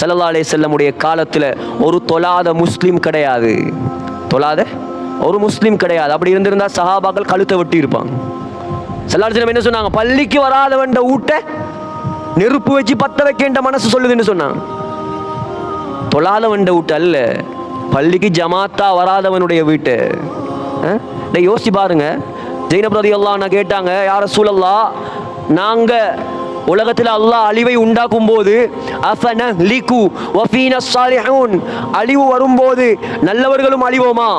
ஸல்லல்லாஹு அலைஹி வஸல்லமுடைய காலத்தில் ஒரு தொழாத முஸ்லீம் கிடையாது. தொழாத ஒரு முஸ்லீம் கிடையாது. அப்படி இருந்திருந்தா சஹாபாக்கள் கழுத்தை வெட்டி இருப்பாங்க. ஸல்லல்லாஹு அலைஹி வஸல்லம் என்ன சொன்னாங்க? பள்ளிக்கு வராதவன் ஊட்ட நெருப்பு வச்சு பத்த வைக்கின்ற மனசு சொல்லுதுன்னு சொன்னாங்க. தொழாதவன் வீட்டு அல்ல, பள்ளிக்கு ஜமாத்தா வராதவனுடைய வீட்டு. யோசிச்சு பாருங்க. ஜைனப் ரலியல்லாஹு அன்ஹா கேட்டாங்க, யா ரசூலல்லாஹ், நாங்க உலகத்தில் அல்லாஹ் அழிவை உண்டாக்கும் போது அஃபனஹ்லிகு வஃபீனா ஸாலிஹூன், அழிவு வரும்போது நல்லவர்களும் அழிவோமா?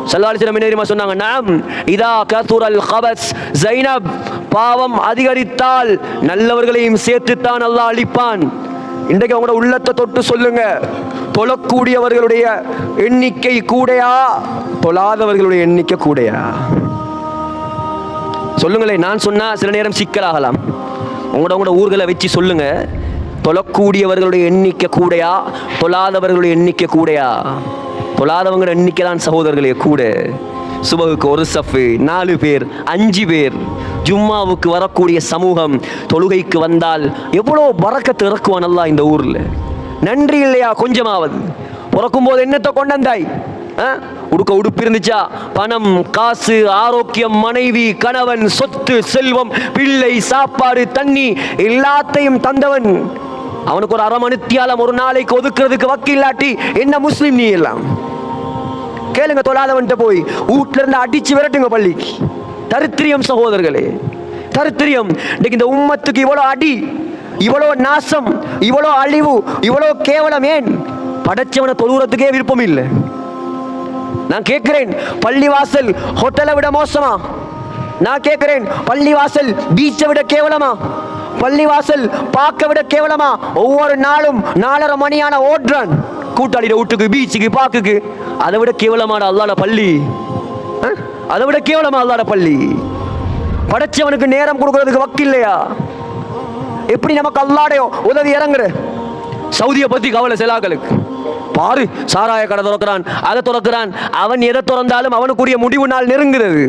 ஸல்லல்லாஹு அலைஹி வஸல்லம் என்ன தெரியுமா சொன்னாங்க? நஅம் இதா கதுரல் கபஸ், ஜைனப், பாவம் அதிகரித்தால் நல்லவர்களையும் சேர்த்துத்தான் அல்லாஹ் அழிப்பான். இன்றைக்கு அவங்களோட உள்ளத்தை தொட்டு சொல்லுங்க, தொழக்கூடியவர்களுடைய எண்ணிக்கை கூடையா, தொழாதவர்களுடைய எண்ணிக்கை கூடையா? சொல்லுங்களேன். நான் சொன்னா சில நேரம் சிக்கலாகலாம். உங்களோட ஊர்களை வச்சு சொல்லுங்க, தொழக்கூடியவர்களுடைய எண்ணிக்கை கூடையா, தொழாதவர்களுடைய எண்ணிக்கை கூடையா? தொழாதவங்களோட எண்ணிக்கை தான் சகோதரர்களே கூட. சுபகுக்கு ஒரு சஃபு, 4 பேர் 5 பேர். ஜும்மாவுக்கு வரக்கூடிய சமூகம் தொழுகைக்கு வந்தால் எவ்வளோ பரக்கத்து இறக்குவான் அல்லாஹ் இந்த ஊரில். நன்றி இல்லையா கொஞ்சமாவது? பிறக்கும் போது என்னத்தை கொண்டாந்தாய்? உடுக்க உடுப்பு இருந்துச்சா? பணம், காசு, ஆரோக்கியம், மனைவி, கணவன், சொத்து, செல்வம், பிள்ளை, சாப்பாடு, தண்ணி எல்லாத்தையும் தந்தவன். அவனுக்கு ஒரு அரை மணித்தியாலம் ஒரு நாளைக்கு ஒதுக்குறதுக்கு வக்கில்லாட்டி என்ன முஸ்லிம் நீ எல்லாம்? கேளுங்க தொழாதவன்ட்ட போய் வீட்டுல இருந்து அடிச்சு விரட்டுங்க பள்ளிக்கு. தரித்திரியம் சகோதரர்களே, தரித்திரியம். இன்னைக்கு இந்த உம்மத்துக்கு இவ்வளோ அடி, இவ்வளோ நாசம், இவ்வளோ அழிவு, இவ்வளோ கேவலம். ஏன்? படைச்சவனை தொழுகிறதுக்கே விருப்பம் இல்லை. நான் கேட்கிறேன், பள்ளிவாசல் ஹோட்டலை விட மோசமா? நான் கேட்கிறேன், பள்ளிவாசல் பீச்சை விட கேவலமா? பள்ளிவாசல் பார்க்க விட கேவலமா? ஒவ்வொரு நாளும் 4:30 மணியான ஓடுறான் கூட்டாளிட வீட்டுக்கு, பீச்சுக்கு, பார்க்குக்கு. அதை விட கேவலமான அல்லாஹ்ட பள்ளி? அதை விட கேவலமா அல்லாஹ்ட பள்ளி? படைச்சவனுக்கு நேரம் கொடுக்கறதுக்கு வக்கு இல்லையா? எப்படி நமக்கு அல்லாஹ்ட உதவி இறங்குற? சவுதியை பத்தி கவலை சிலாக்களுக்கு. பாரு, சாராய கடை திறக்கிறான், அதை திறக்கிறான். அவன் எதை திறந்தாலும் அவனுக்குரிய முடிவு நாள் நெருங்குறது.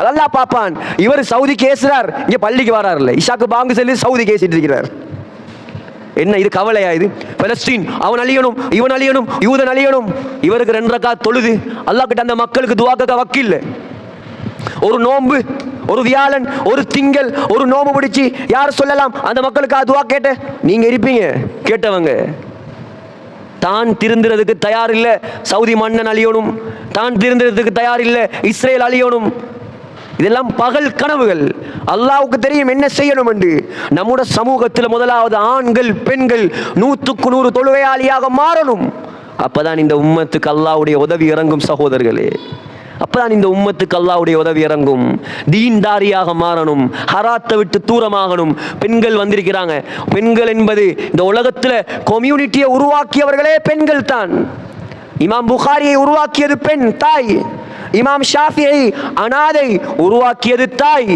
அதெல்லாம் பார்ப்பான். இவர் சவுதி கேசுறார், இங்க பள்ளிக்கு வராரு இல்லை. இஷாக்கு பாங்கு சொல்லி சவுதி கேசிட்டு இருக்கிறார். என்ன இது கவலையா? இது பலஸ்தீன் அவன் அழியணும், இவன் அழியணும், யூதன் அழியணும். இவருக்கு 2 ரக்காத் தொழுது அல்லாஹ் கிட்ட அந்த மக்களுக்கு துஆ கேட்க வக்கில்லை. ஒரு நோன்பு, ஒரு வியாழன், ஒரு திங்கள், ஒரு நோம்பு பிடிச்சி யார் சொல்லலாம் அந்த மக்களுக்கு துஆ கேட்ட? நீங்க இருப்பீங்க கேட்டவங்க. தான் திருந்துறதுக்கு தயார் இல்லை, சவுதி மன்னன் அழியணும். தான் திருந்துறதுக்கு தயார் இல்லை, இஸ்ரேல் அழியணும். இதெல்லாம் பகல் கனவுகள். அல்லாஹ்வுக்கு தெரியும் என்ன செய்யணும் என்று. நம்முடைய சமூகத்தில் முதலாவது ஆண்கள் பெண்கள் 100க்கு 100 தொழுகையாளியாக மாறணும். அப்பதான் இந்த உம்மத்துக்கு அல்லாஹ்வுடைய உதவி இறங்கும் சகோதரர்களே. அப்பதான் இந்த உம்மத்துக்கு அல்லாஹ்வுடைய உதவி இறங்கும். தீன்தாரியாக மாறணும், ஹராத்தை விட்டு தூரமாகணும். பெண்கள் வந்திருக்கிறாங்க. பெண்கள் என்பது இந்த உலகத்தில் கம்யூனிட்டியை உருவாக்கியவர்களே பெண்கள் தான். இமாம் புகாரியை உருவாக்கியது பெண் தாய். இமாம் ஷாஃபிஈ அனாதை உருவாக்கியது தாய்.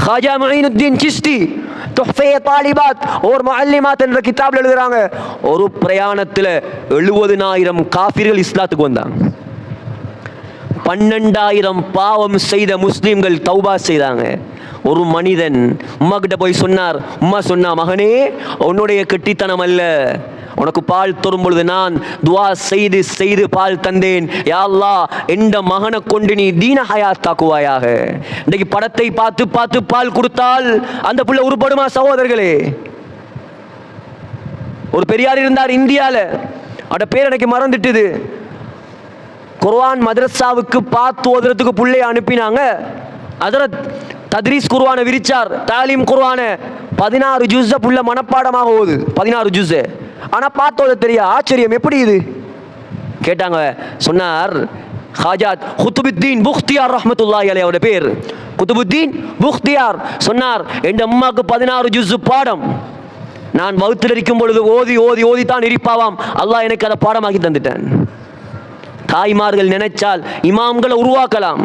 खाजा मुईनुद्दीन चिश्ती तुहफे तालिबात और मुअल्लिमात என்ற கிதாபில் எழுதுறாங்க, ஒரு பிரயாணத்தில் 70,000 காஃபிர்கள் இஸ்லாத்துக்கு வந்தாங்க. 12,000 பாவம் செய்த முஸ்லிம்கள் தௌபா செய்தாங்க. ஒரு மனிதன் உம்மா கிட்ட போய் சொன்னார். உம்மா சொன்னா, மகனே, உன்னுடைய கெட்டித்தனம் அல்ல, உனக்கு பால் தரும் பொழுது நான் துவா செய்து செய்து பால் தந்தேன். யா அல்லாஹ், எந்த மகனை கொண்டு நீ தீன ஹயாத்தாக்குவாயாக. இன்னைக்கு படத்தை பார்த்து பார்த்து பால் கொடுத்தால் அந்த பிள்ளை உருப்படுமா சகோதரர்களே? ஒரு பெரியார் இருந்தார் இந்தியாவில், அவட பேர் எனக்கு மறந்துட்டுது. குர்ஆன் மதரசாவுக்கு பார்த்து ஓதுறதுக்கு பிள்ளைய அனுப்பினாங்க. ஹஜ்ரத் தத்ரீஸ் குர்ஆனை விரிச்சார், தாலீம் குர்ஆனை 16 ஜுஸ் புள்ள மனப்பாடமாக ஓது. 16 ஜுஸ். ஆனா பார்த்தோத தெரியா? ஆச்சரியம், எப்படி இது கேட்டாங்க. சொன்னார் ஹாஜாத் குத்துபுத்தீன் புக்தியார் ரஹ்மத்துல்லாஹி அலைஹி, அவருடைய பேர் குத்துபுத்தீன் புக்தியார். சொன்னார், என் அம்மாக்கு 16 ஜுஸ் பாடம். நான் வகுத்தில் இருக்கும் பொழுது ஓதி ஓதி ஓதி தான் இருப்பாவாம். அல்லாஹ் எனக்கு அதை பாடமாக்கி தந்துட்டேன். தாய்மார்கள் நினைச்சால் இமாம்களை உருவாக்கலாம்.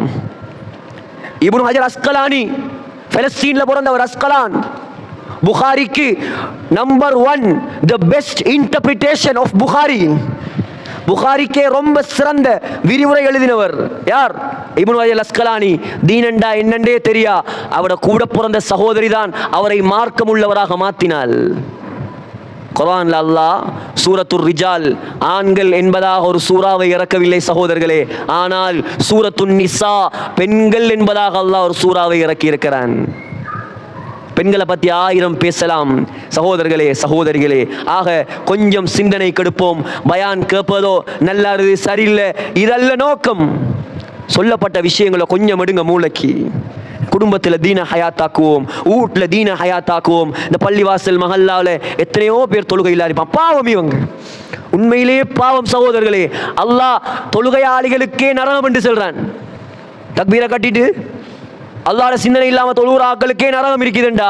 இப்னு ஹஜர் அஸ்கலானி, பலஸ்தீன்ல பிறந்தவர் அஸ்கலான். புகாரிக்கு number 1 the best interpretation of Bukhari. புகாரிக்கே ரொம்ப சிறந்த விரிவுரை எழுதினவர் யார்? இப்னு ஹஜர் அஸ்கலானி. தீனண்டா என்னண்டே தெரியா, அவட கூட பிறந்த சகோதரி தான் அவரை மார்க்கம் உள்ளவராக மாற்றினாள். குர்ஆன்ல அல்லாஹ் சூரத்துர் ரிஜால் ஆண்கள் என்பதாக ஒரு சூறாவை இறக்கவில்லை சகோதரர்களே, ஆனால் சூரத்துன் நிசா பெண்கள் என்பதாக அல்லாஹ் ஒரு சூறாவை இறக்கி இருக்கிறான். பெண்களை பற்றி 1000 பேசலாம் சகோதரர்களே சகோதரிகளே. ஆக கொஞ்சம் சிந்தனை கெடுப்போம். பயான் கேட்பதோ நல்லா இருக்குது சரியில்லை இதல்ல நோக்கம். சொல்லப்பட்ட விஷயங்களை கொஞ்சம் எடுங்க மூளைக்கு. குடும்பத்தில் தீன ஹயாத்தாக்குவோம், வீட்டில் தீன ஹயாத்தாக்குவோம். இந்த பள்ளிவாசல் மஹல்லாவில் எத்தனையோ பேர் தொழுகை இல்லா இருப்பான். பாவம் இவங்க, உண்மையிலேயே பாவம் சகோதரர்களே. அல்லாஹ் தொழுகையாளிகளுக்கே நரகம் என்று சொல்றான். தக்பீரை கட்டிட்டு அல்லாஹ்வுடைய சிந்தனை இல்லாமல் தொழுகிற ஆக்களுக்கே நரகம் இருக்குதுண்டா,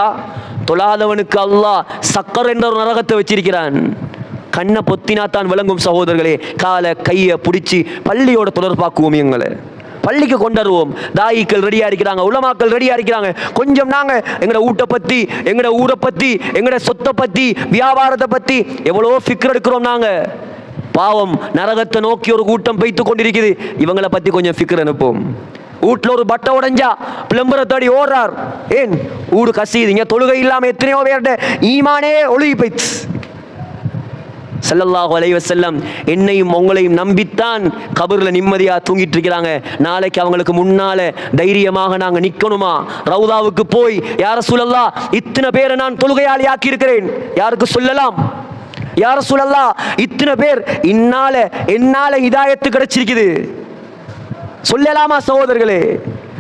தொழாதவனுக்கு அல்லாஹ் சக்கர் என்ற ஒரு நரகத்தை வச்சிருக்கிறான். கண்ணை பொத்தினாத்தான் விளங்கும் சகோதரர்களே. காலை கையை பிடிச்சி பள்ளியோட தொடர்பாக்குவோம். எங்களை பள்ளிக்கு கொண்டுருவோம். தாயிக்கள் ரெடியா இருக்கிறாங்க, உலமாக்கள் ரெடியா இருக்கிறாங்க. கொஞ்சம் நாங்க எங்கட வீட்டை பத்தி, எங்கட ஊரை பத்தி, எங்கட சொத்தை பத்தி, வியாபாரத்தை பத்தி எவ்வளோ ஃபிக்ர் எடுக்கிறோம் நாங்க. பாவம் நரகத்தை நோக்கி ஒரு கூட்டம் பெய்த்து கொண்டிருக்குது. இவங்களை பத்தி கொஞ்சம் ஃபிக்ர் அனுப்போம். வீட்டில் ஒரு பட்டை உடைஞ்சா பிளம்பரை தேடி ஓடுறார். ஏன் ஊடு கசியுதுங்க. தொழுகை இல்லாம எத்தனையோ பேர்ட ஈமானே ஒழுகி போயிடுச்சு. ஸல்லல்லாஹு அலைஹி வஸல்லம் என்னையும் உங்களையும் நம்பித்தான் கபர்ல நிம்மதியா தூங்கிட்டு இருக்கிறாங்க. நாளைக்கு அவங்களுக்கு முன்னால தைரியமாக நாங்க நிக்கணுமா? ரவுதாவுக்கு போய் யா ரசூலல்லாஹ் இத்தனை பேரை நான் தொழுகையாளி ஆக்கி இருக்கிறேன், யாருக்கு சொல்லலாம்? யா ரசூலல்லாஹ் இத்தனை பேர் என்னால ஹிதாயத்து கிடைச்சிருக்குது, சொல்லலாமா சகோதரர்களே?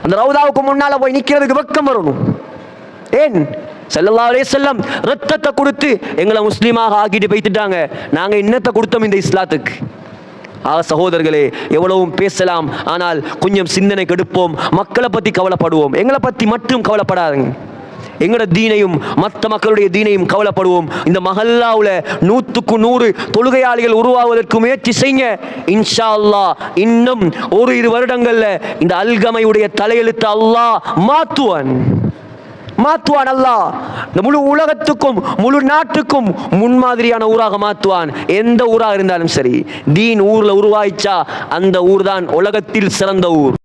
அந்த ரவுதாவுக்கு முன்னால போய் நிக்கிறதுக்கு வெக்கம் வரணும். ஏன் ஸல்லல்லாஹு அலைஹி வஸல்லம் ரத்தத்தை கொடுத்து எங்களை முஸ்லீமாக ஆக்கிட்டு போய்த்துட்டாங்க. நாங்கள் இன்னத்தை கொடுத்தோம் இந்த இஸ்லாத்துக்கு? சகோதரர்களே எவ்வளவும் பேசலாம், ஆனால் கொஞ்சம் சிந்தனை கெடுப்போம். மக்களை பற்றி கவலைப்படுவோம், எங்களை பற்றி மட்டும் கவலைப்படாதுங்க. எங்களோட தீனையும் மற்ற மக்களுடைய தீனையும் கவலைப்படுவோம். இந்த மஹல்லாவுல 100க்கு 100 தொழுகையாளிகள் உருவாவதற்கு முயற்சி செய்யுங்க. இன்ஷா அல்லாஹ் இன்னும் 1-2 வருடங்கள்ல இந்த அல்கமையுடைய தலையெழுத்து அல்லாஹ் மாற்றுவான். அல்லாஹ் இந்த முழு உலகத்துக்கும் முழு நாட்டுக்கும் முன்மாதிரியான ஊராக மாற்றுவான். எந்த ஊராக இருந்தாலும் சரி, தீன் ஊர்ல உருவாயிச்சா அந்த ஊர் தான் உலகத்தில் சிறந்த ஊர்.